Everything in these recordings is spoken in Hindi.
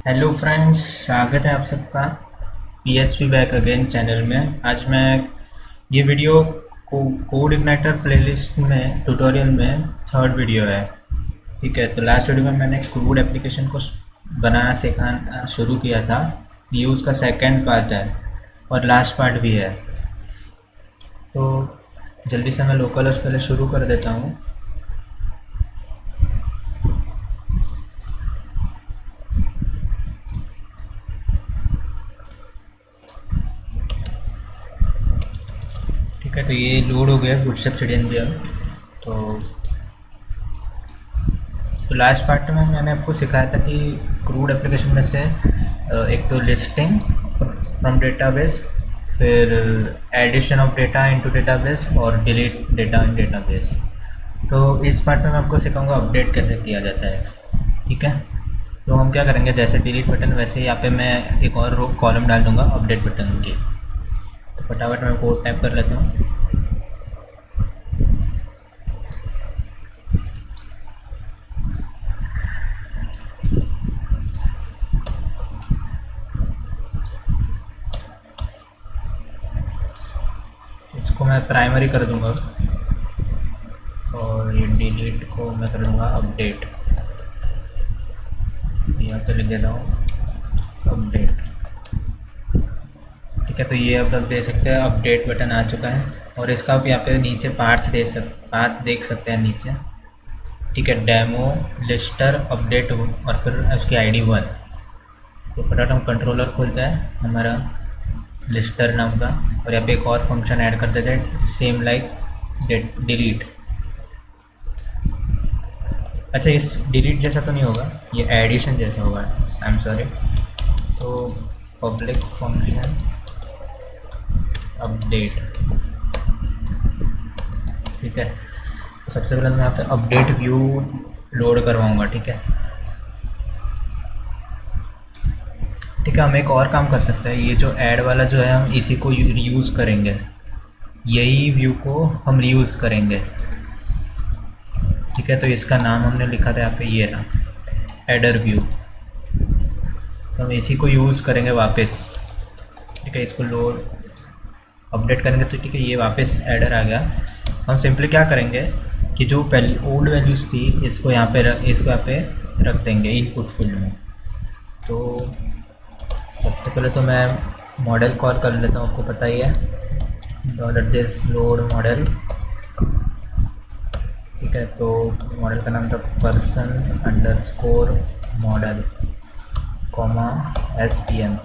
हेलो फ्रेंड्स, स्वागत है आप सबका PHP बैक अगेन चैनल में। आज मैं ये वीडियो कोड इग्नाइटर प्लेलिस्ट में ट्यूटोरियल में थर्ड वीडियो है। ठीक है, तो लास्ट वीडियो में मैंने क्रूड एप्लीकेशन को बनाना सिखाना शुरू किया था। ये उसका सेकंड पार्ट है और लास्ट पार्ट भी है। तो जल्दी से मैं लोकल पहले शुरू कर देता हूँ। ठीक है, तो ये लोड हो गया बूटस्ट्रैप सीडीएनजीआर। तो लास्ट पार्ट में मैंने आपको सिखाया था कि क्रूड एप्लीकेशन में से एक तो लिस्टिंग फ्रॉम डेटाबेस, फिर addition of data into database और डिलीट डेटा इन डेटाबेस। तो इस पार्ट में मैं आपको सिखाऊंगा अपडेट कैसे किया जाता है। ठीक है, तो हम क्या करेंगे, जैसे डिलीट बटन वैसे यहाँ पे मैं एक और रो कॉलम डाल दूंगा अपडेट बटन की। तो फटाफट मैं कोड टाइप कर लेता हूँ। इसको मैं प्राइमरी कर दूंगा और ये डिलीट को मैं कर दूंगा अपडेट। यहाँ पे लिख देता हूँ अपडेट। ठीक है, तो ये अब आप देख सकते हैं अपडेट बटन आ चुका है और इसका आप यहाँ पे नीचे पार्ट्स देख सकते हैं नीचे। ठीक है, डेमो लिस्टर अपडेट और फिर उसकी ID 1। तो फटाफट हम कंट्रोलर खोलता है हमारा लिस्टर नाम का और यहाँ पे एक और फंक्शन ऐड कर देते हैं सेम लाइक डिलीट। अच्छा, इस डिलीट जैसा तो नहीं होगा, ये एडिशन जैसा होगा। I am sorry. तो पब्लिक फंक्शन अपडेट। ठीक है, तो सबसे पहले मैं यहाँ पे अपडेट व्यू लोड करवाऊँगा। ठीक है, ठीक है, हम एक और काम कर सकते हैं। ये जो ऐड वाला जो है हम इसी को रीयूज़ करेंगे, यही व्यू को हम रीयूज़ करेंगे। ठीक है, तो इसका नाम हमने लिखा था यहाँ पे, ये रहा एडर व्यू। तो हम इसी को यूज़ करेंगे वापस। ठीक है, इसको लोड अपडेट करेंगे तो ठीक है, ये वापस एडर आ गया। हम सिंपली क्या करेंगे कि जो पहले ओल्ड वैल्यूज़ थी इसको यहाँ पे रख देंगे इनपुट फील्ड में। तो सबसे पहले तो मैं मॉडल कॉल कर लेता हूँ, आपको पता ही है $this लोड मॉडल। ठीक है, तो मॉडल का नाम था person underscore model comma SPM।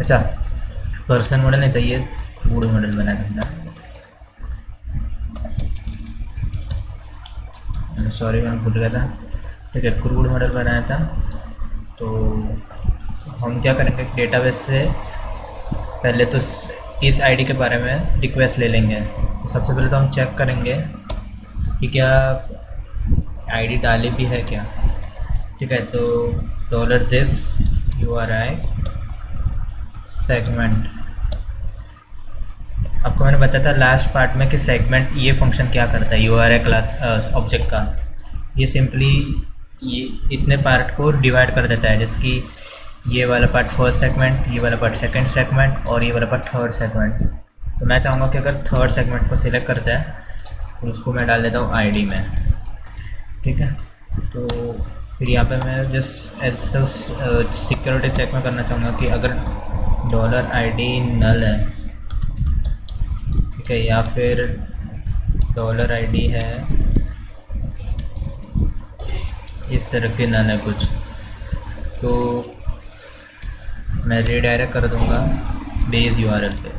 अच्छा, पर्सन मॉडल नहीं था, ये क्रूड मॉडल बनाया था हमने। सॉरी, मैं भूल गया था। ठीक है, क्रूड मॉडल बनाया था। तो हम क्या करेंगे, डेटाबेस से पहले तो इस आईडी के बारे में रिक्वेस्ट ले लेंगे। तो सबसे पहले तो हम चेक करेंगे कि क्या आईडी डाली भी है क्या। ठीक है, तो $this URI सेगमेंट। आपको मैंने बताया था लास्ट पार्ट में कि सेगमेंट ये फंक्शन क्या करता है URI क्लास ऑब्जेक्ट का। ये सिंपली ये इतने पार्ट को डिवाइड कर देता है, जैसे कि ये वाला पार्ट फर्स्ट सेगमेंट, ये वाला पार्ट सेकंड सेगमेंट और ये वाला पार्ट थर्ड सेगमेंट। तो मैं चाहूँगा कि अगर थर्ड सेगमेंट को सिलेक्ट करता है तो उसको मैं डाल देता हूँ ID में। ठीक है, तो फिर यहाँ पे मैं जस्ट एज सिक्योरिटी चेक में करना चाहूँगा कि अगर $ID नल है, ठीक है, या फिर $ID है इस तरह के नल है कुछ, तो मैं रीडायरेक्ट कर दूंगा बेस URL पे।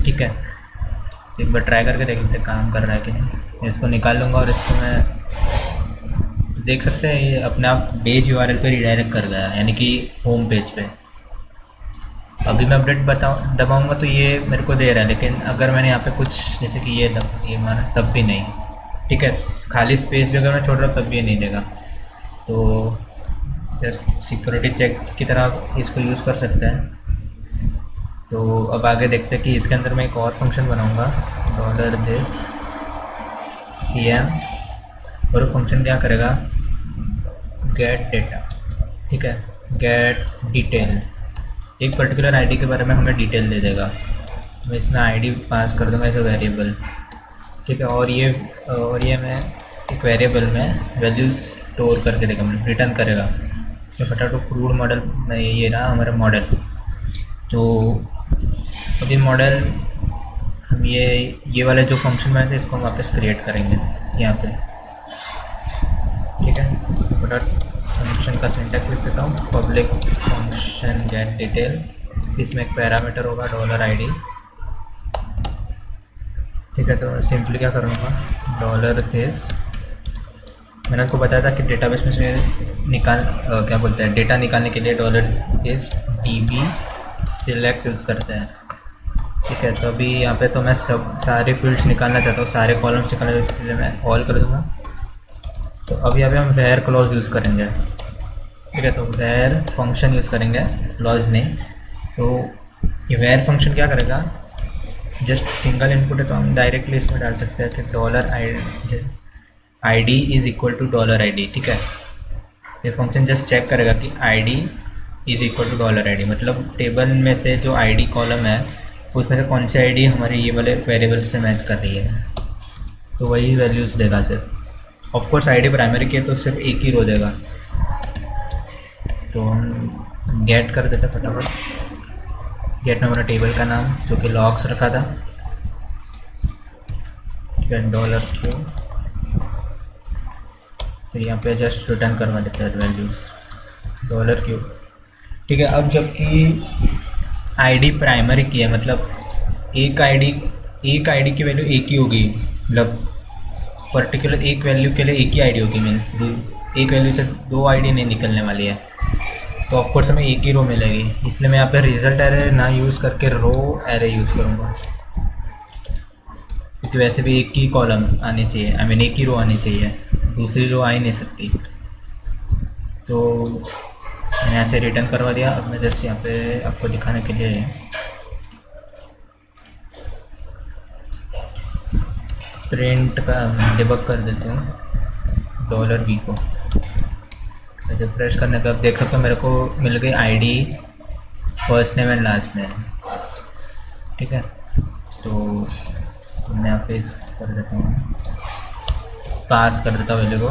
ठीक है, तो एक बार ट्राई करके देख लेते काम कर रहा है कि नहीं। इसको निकाल लूँगा और इसको मैं देख सकते हैं ये अपने आप बेस URL पे रीडायरेक्ट कर गया, यानी कि होम पेज पे। अभी मैं अपडेट दबाऊँगा तो ये मेरे को दे रहा है, लेकिन अगर मैंने यहाँ पे कुछ जैसे कि ये मारा तब भी नहीं। ठीक है, खाली स्पेस भी अगर मैं छोड़ रहा हूँ तब भी नहीं देगा। तो जस्ट सिक्योरिटी चेक की तरह इसको यूज़ कर सकते हैं। तो अब आगे देखते हैं कि इसके अंदर मैं एक और फंक्शन बनाऊंगा $this CM और वो फंक्शन क्या करेगा, गेट डेटा, ठीक है, गेट डिटेल, एक पर्टिकुलर आईडी के बारे में हमें डिटेल दे देगा। मैं इसमें आईडी पास कर दूँगा एज अ वेरिएबल, ठीक है, और ये मैं एक वेरिएबल में वैल्यूज़ स्टोर करके देगा, मतलब रिटर्न करेगा। तो फटाफट क्रूड मॉडल में ये रहा हमारा मॉडल। तो अभी मॉडल हम ये वाले जो फंक्शन बनाए थे इसको हम वापस क्रिएट करेंगे यहाँ पे, ठीक है। फटाफट फंक्शन का सिंटैक्स लिख देता हूँ, पब्लिक फंक्शन गेट डिटेल, इसमें एक पैरामीटर होगा $id, ठीक है। तो सिंपली क्या करूँगा, $this, मैंने आपको बताया था कि डेटाबेस में से क्या बोलते हैं, डेटा निकालने के लिए $this db select यूज़ करते हैं, ठीक है। तो अभी यहाँ पे तो मैं सारे फील्ड्स निकालना चाहता हूँ, सारे कॉलम्स निकालना, इसलिए मैं ऑल कर दूँगा। तो अभी यहाँ पे हम वेयर क्लॉज यूज़ करेंगे, ठीक है। तो वेयर फंक्शन यूज़ करेंगे, क्लॉज नहीं। तो ये वेयर फंक्शन क्या करेगा, जस्ट सिंगल इनपुट है तो हम डायरेक्टली इसमें डाल सकते हैं कि $id is equal to $id, ठीक है। ये फंक्शन जस्ट चेक करेगा कि id is equal to $id, मतलब टेबल में से जो id कॉलम है उसमें से कौन सी id हमारे ये वाले वेरिएबल से मैच कर रही है, तो वही वैल्यूज़ देगा सिर्फ। ऑफ कोर्स id प्राइमरी की है तो सिर्फ एक ही रो देगा। तो हम गेट कर देते फटाफट, गेट में हमारा टेबल का नाम जो कि लॉग्स रखा था, ठीक है, $q, फिर यहाँ पे जस्ट रिटर्न करवा देते हैं वैल्यूज़ $q, ठीक है। अब जबकि आईडी प्राइमरी की है, मतलब एक आईडी की वैल्यू एक ही होगी, मतलब पर्टिकुलर एक वैल्यू के लिए एक ही आईडी होगी, मीन्स एक वैल्यू से दो आईडी नहीं निकलने वाली है। तो ऑफकोर्स हमें एक ही रो मिलेगी, इसलिए मैं यहाँ पे रिजल्ट एरे ना यूज़ करके रो एरे यूज़ करूँगा, क्योंकि वैसे भी एक ही कॉलम आनी चाहिए, आई मीन एक ही रो आनी चाहिए, दूसरी रो आ ही नहीं सकती। तो मैंने यहाँ से रिटर्न करवा दिया। अब मैं जस्ट यहाँ पे आपको दिखाने के लिए प्रिंट का डिबग कर देते हैं $v को। रिफ्रेश करने पे आप देख सकते हो मेरे को मिल गई ID, first name and last name, ठीक है। तो मैं यहाँ पे इसको कर देता हूँ, पास कर देता हूँ वैल्यू को,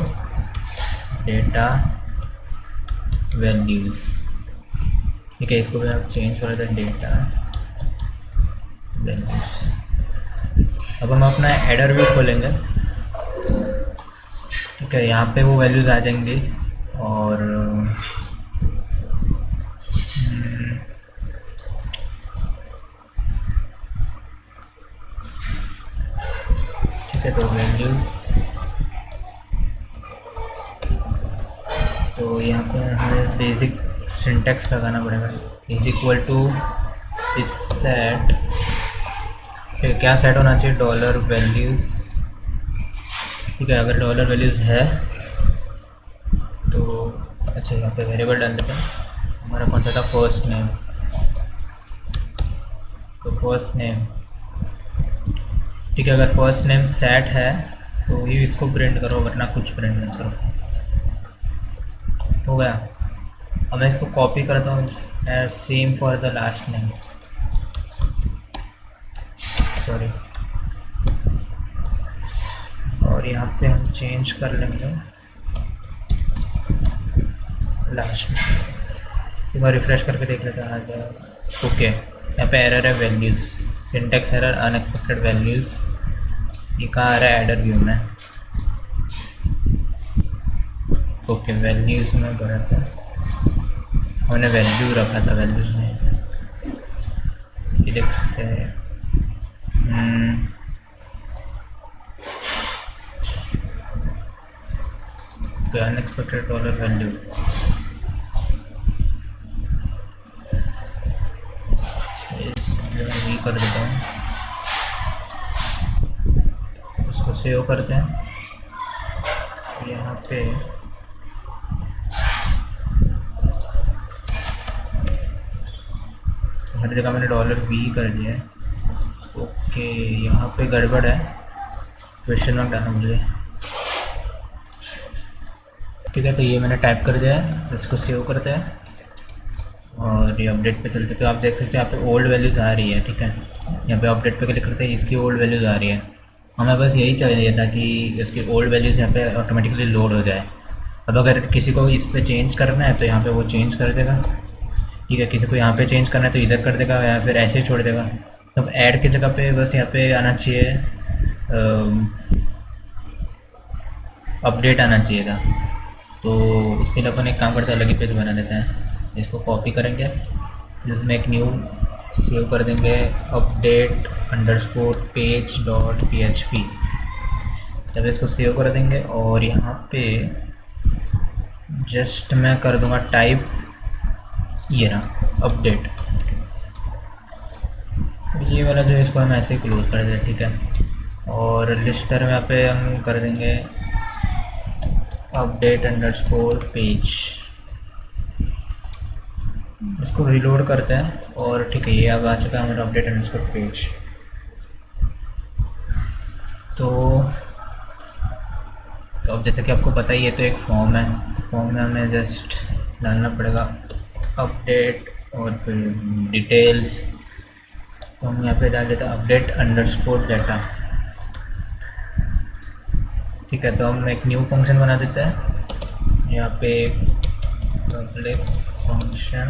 डेटा वैल्यूज़, ठीक है। इसको भी आप चेंज कर देते हैं, डेटा वैल्यूज़। अब हम अपना एडर व्यू खोलेंगे, ठीक है। यहाँ पे वो वैल्यूज़ आ जाएंगी और ठीक है। तो वैल्यूज़, तो यहाँ पे हमें बेसिक सिंटैक्स लगाना पड़ेगा, इज इक्वल टू इस सेट, फिर क्या सेट होना चाहिए, $values, ठीक है। अगर $values है तो अच्छा, यहाँ पे वेरिएबल डाल देते हैं। हमारा कौन सा था, फर्स्ट नेम, तो फर्स्ट नेम, ठीक है। अगर फर्स्ट नेम सेट है तो ये इसको प्रिंट करो, वरना कुछ प्रिंट नहीं करो, हो गया। अब मैं इसको कॉपी करता हूँ, same for the last name, sorry, और यहाँ पे हम चेंज कर लेंगे लास्ट में। एक बार रिफ्रेश करके देख लेते हैं, आ जाए। ओके, यहाँ पे एरर है values, syntax error, unexpected values. ये कहाँ आ रहा है, एडर व्यू में। ओके, वैल्यूज़ में गया था, हमने वैल्यू रखा था, वैल्यूज़ में ये देख सकते हैं। अनएक्सपेक्टेड $वैल्यू, ये कर देता हूँ, इसको सेव करते हैं। यहाँ पे हर जगह मैंने $v कर दिया है। ओके, यहाँ पे गड़बड़ है, क्वेश्चन मार्क डालना मुझे। ठीक है, तो ये मैंने टाइप कर दिया है, इसको सेव करते हैं और ये अपडेट पे चलते। तो आप देख सकते हैं यहाँ पे ओल्ड वैल्यूज़ आ रही है। ठीक है, यहाँ पे अपडेट पे क्लिक करते हैं, इसकी ओल्ड वैल्यूज़ आ रही है। हमें बस यही चाहिए था कि इसकी ओल्ड वैल्यूज़ यहाँ पे ऑटोमेटिकली लोड हो जाए। अब अगर किसी को इस पे चेंज करना है तो यहाँ पे वो चेंज कर देगा। ठीक है, किसी को यहाँ पे चेंज करना है तो इधर कर देगा या फिर ऐसे ही छोड़ देगा। तब ऐड की जगह पे बस यहाँ पे आना चाहिए, अपडेट आना चाहिए था। तो उसके लिए अपन एक काम करते हैं, अलग ही पेज बना देते हैं। इसको कॉपी करेंगे, जिसमें एक न्यू सेव कर देंगे update underscore page dot PHP। जब इसको सेव कर देंगे और यहाँ पे जस्ट मैं कर दूँगा टाइप, ये रहा अपडेट। ये वाला जो है इसको हम ऐसे ही क्लोज कर देते हैं। ठीक है, और लिस्टर में यहाँ पे हम कर देंगे अपडेट अंडरस्कोर पेज। इसको रिलोड करते हैं और ठीक है, ये अब आ चुका है हमारा अपडेट अंडरस्कोर पेज। तो अब जैसे कि आपको पता ही है, तो एक फॉर्म है, फॉर्म में हमें जस्ट डालना पड़ेगा अपडेट और फिर डिटेल्स। तो हम यहाँ पे डाल देते हैं अपडेट अंडरस्कोर डाटा। ठीक है, तो हम एक न्यू फंक्शन बना देते हैं यहाँ पे, public function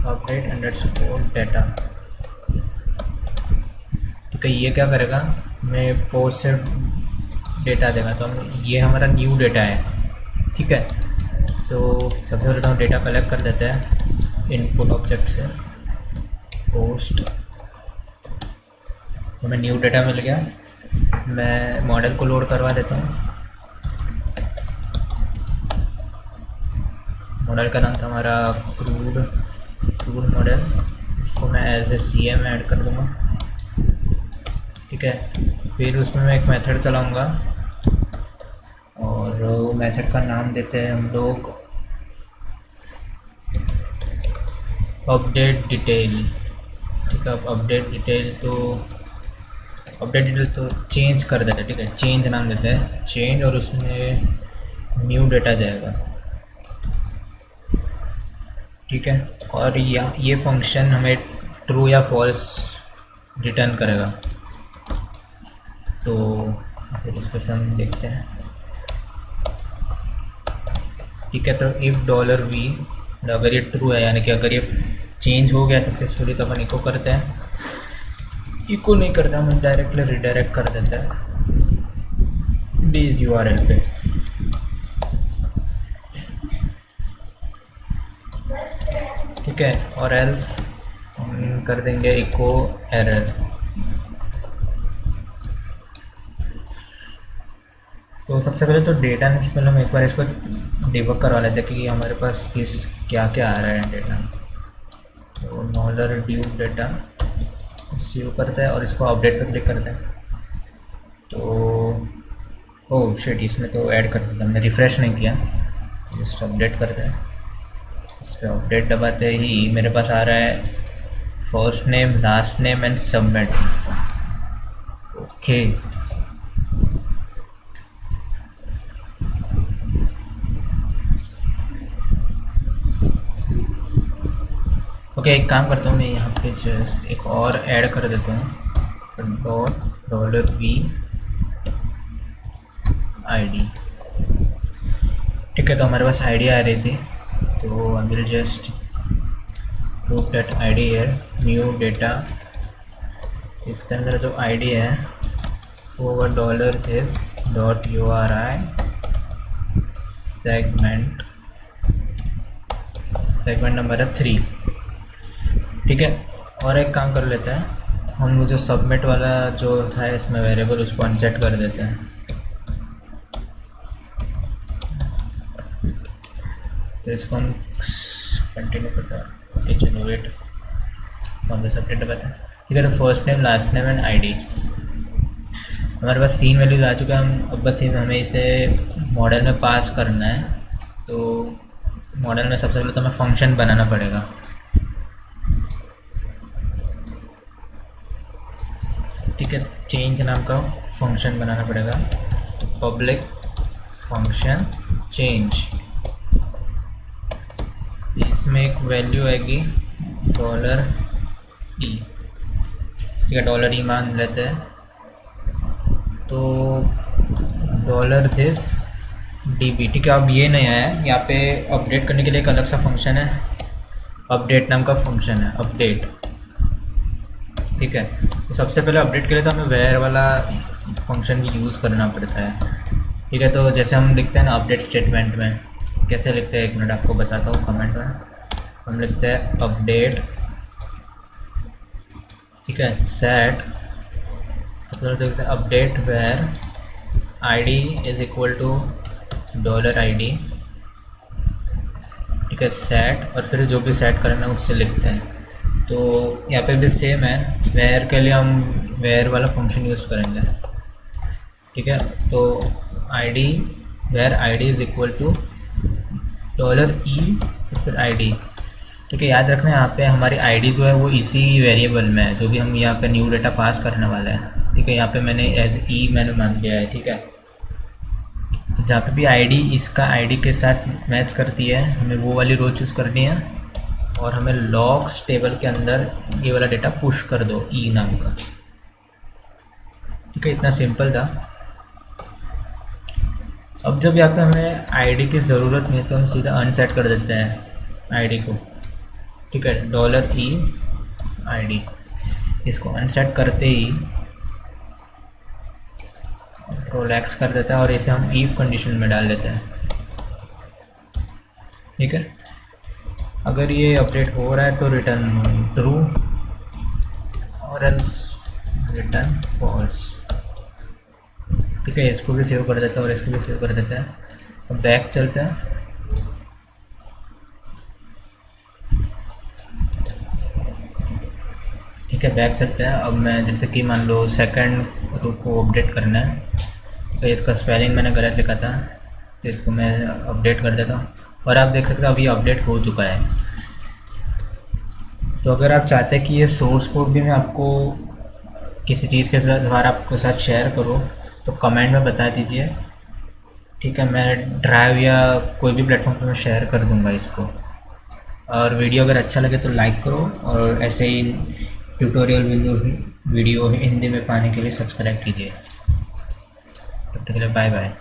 update underscore data. ठीक है, ये क्या करेगा, मैं पोस्ट से डेटा देगा। तो हम, ये हमारा न्यू डेटा है। ठीक है, तो सबसे पहले तो हम डेटा कलेक्ट कर देते हैं इनपुट ऑब्जेक्ट से, पोस्ट। तो हमें न्यू डेटा मिल गया। मैं मॉडल को लोड करवा देता हूँ। मॉडल का नाम था हमारा क्रूड मॉडल। इसको मैं एज ए CM ऐड कर दूँगा। ठीक है, फिर उसमें मैं एक मेथड चलाऊँगा और वो मेथड का नाम देते हैं हम लोग अपडेट डिटेल। ठीक है, अब अपडेट डिटेल तो चेंज कर देते हैं। ठीक है, चेंज नाम देते हैं, चेंज, और उसमें न्यू डेटा जाएगा। ठीक है, और ये फंक्शन हमें ट्रू या फॉल्स रिटर्न करेगा। तो फिर इसको से हम देखते हैं। ठीक है, तो इफ़ $v, अगर ये ट्रू है यानी कि अगर ये चेंज हो गया सक्सेसफुली, तो अपन इको करते हैं। इको नहीं करता, हम डायरेक्टली रिडायरेक्ट कर देते हैं बेस्ड URL पे। ठीक है, और एल्स हम कर देंगे इको एरर। तो सबसे पहले तो डेटा आने से पहले हम एक बार इसको डिबग करवा लेते हैं कि हमारे पास क्या क्या आ रहा है डेटा। तो नॉलर ड्यू डेटा सेव करते हैं और इसको अपडेट पर क्लिक करते हैं। तो ओह शिट, इसमें तो ऐड कर दिया, हमने रिफ़्रेश नहीं किया। जस्ट अपडेट करते हैं। इस पर अपडेट दबाते ही मेरे पास आ रहा है first name, last name and submit. Okay, एक काम करता हूँ मैं, यहाँ पे जस्ट एक और ऐड कर देता हूँ, $v ID। ठीक है, तो हमारे पास ID आ रही थी, तो I will just put that ID है न्यू डेटा। इसके अंदर जो ID है वो $is .uri सेगमेंट नंबर है 3। ठीक है, और एक काम कर लेते हैं, हम वो जो सबमिट वाला जो था इसमें वेरिएबल, उसको अनसेट कर देते हैं। तो इसको हम कंटिन्यू करते हैं। चलो वेट, हम अपडेट बताएं। ठीक है, तो first name, last name and ID हमारे पास 3 वैल्यूज आ चुके हैं। हम अब बस हमें इसे मॉडल में पास करना है। तो मॉडल में सबसे पहले तो हमें फंक्शन बनाना पड़ेगा। ठीक है, चेंज नाम का फंक्शन बनाना पड़ेगा, पब्लिक फंक्शन चेंज, इसमें एक वैल्यू आएगी $e, ठीक है, $e मान लेते हैं। तो $this db, ठीक है। अब ये नया है, यहाँ पे अपडेट करने के लिए एक अलग सा फंक्शन है, अपडेट नाम का फंक्शन है, अपडेट, ठीक है। तो सबसे पहले अपडेट के लिए तो हमें वेयर वाला फंक्शन यूज़ करना पड़ता है, ठीक है। तो जैसे हम लिखते हैं ना अपडेट स्टेटमेंट में, कैसे लिखते हैं, एक मिनट आपको बताता हूँ कमेंट में। हम लिखते हैं अपडेट, ठीक है, सेट, तो update where id is equal to $id, ठीक है, सेट, और फिर जो भी सेट करना है उससे लिखते हैं। तो यहाँ पे भी सेम है, वेयर के लिए हम वेयर वाला फंक्शन यूज़ करेंगे, ठीक है। तो id where id is equal to $e, फिर id, ठीक है। याद रखना यहाँ पे हमारी id जो है वो इसी वेरिएबल में है, जो भी हम यहाँ पे न्यू डेटा पास करने वाला है, ठीक है। यहाँ पे मैंने एज ई मैंने मान लिया है, ठीक है। तो जहाँ पे भी id इसका id के साथ मैच करती है, हमें वो वाली रो चूज़ करनी है, और हमें लॉग्स टेबल के अंदर ये वाला डेटा पुश कर दो ई नाम का, ठीक है। इतना सिंपल था। अब जब यहाँ पे हमें आईडी की ज़रूरत नहीं है तो हम सीधा अनसेट कर देते हैं आईडी को, ठीक है, $e id, इसको अनसेट करते ही कंट्रोल X कर देता है और इसे हम इफ कंडीशन में डाल देते हैं, ठीक है। अगर ये अपडेट हो रहा है तो रिटर्न ट्रू और एल्स रिटर्न फॉल्स, ठीक है। इसको भी सेव कर देता है और इसको भी सेव कर देता है। अब बैक चलते हैं, ठीक है, बैक चलते हैं। अब मैं जैसे कि मान लो सेकंड रो को अपडेट करना है, तो इसका स्पेलिंग मैंने गलत लिखा था, तो इसको मैं अपडेट कर देता हूँ, और आप देख सकते हो अभी अपडेट हो चुका है। तो अगर आप चाहते हैं कि ये सोर्स कोड भी मैं आपको किसी चीज़ के द्वारा आपके साथ शेयर करूँ तो कमेंट में बता दीजिए, ठीक है। मैं ड्राइव या कोई भी प्लेटफॉर्म पे मैं शेयर कर दूंगा इसको। और वीडियो अगर अच्छा लगे तो लाइक करो, और ऐसे ही ट्यूटोरियल वीडियो हिंदी में पाने के लिए सब्सक्राइब कीजिए। तब तक के लिए बाय बाय।